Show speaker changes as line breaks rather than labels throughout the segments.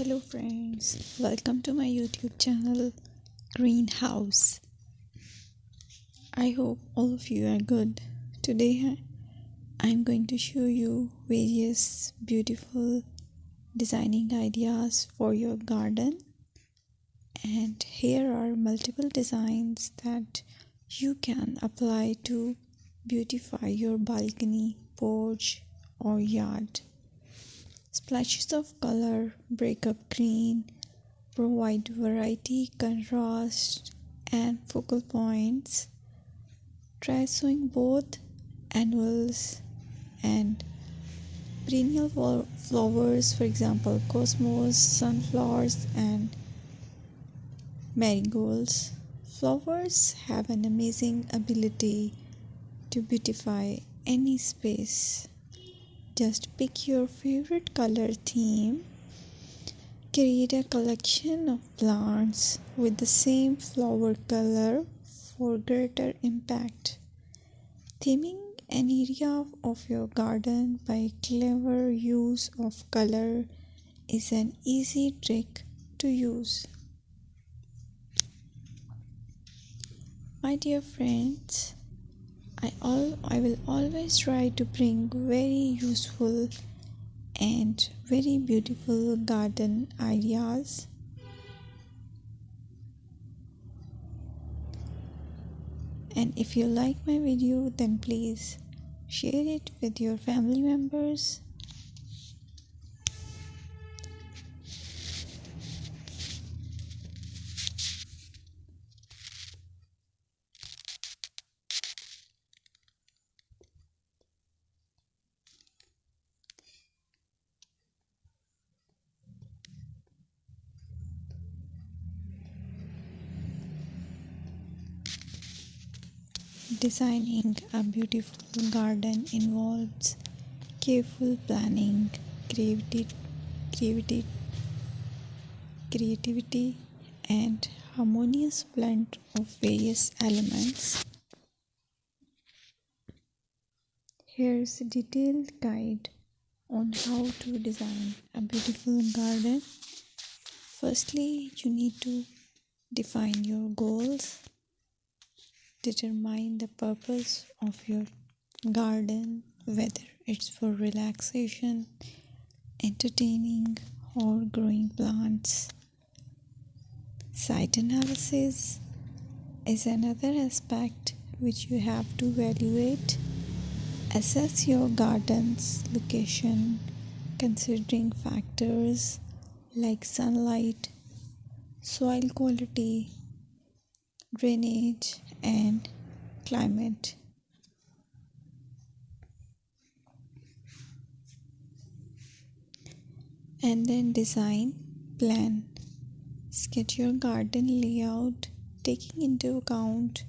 Hello friends, welcome to my YouTube channel Greenhouse. I hope all of you are good. Today I'm going to show you various beautiful designing ideas for your garden, and here are multiple designs that you can apply to beautify your balcony, porch or yard. Splashes of color break up green, provide variety, contrast, and focal points. Try sowing both annuals and perennial flowers, for example, cosmos, sunflowers, and marigolds. Flowers have an amazing ability to beautify any space. Just pick your favorite color theme. Create a collection of plants with the same flower color for greater impact. Theming an area of your garden by clever use of color is an easy trick to use. My dear friends, I will always try to bring very useful and very beautiful garden ideas. And if you like my video, then please share it with your family members. Designing a beautiful garden involves careful planning, creativity, creativity, and harmonious blend of various elements. Here's a detailed guide on how to design a beautiful garden. Firstly, you need to define your goals. Determine the purpose of your garden, whether it's for relaxation, entertaining, or growing plants. Site analysis is another aspect which you have to evaluate. Assess your garden's location, considering factors like sunlight, soil quality, drainage, and climate. And then design, plan. Sketch your garden layout, taking into account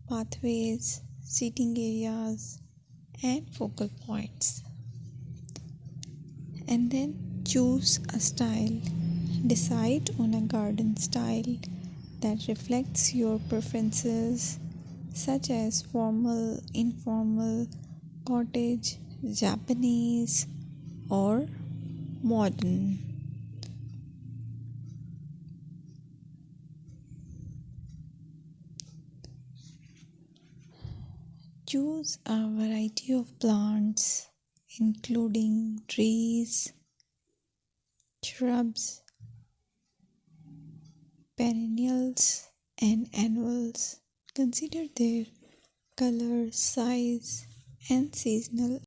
pathways, seating areas, and focal points. And then choose a style. Decide on a garden style that reflects your preferences, such as formal, informal, cottage, Japanese, or modern. Choose a variety of plants, including trees, shrubs, perennials, and annuals. Consider their color, size, and seasonal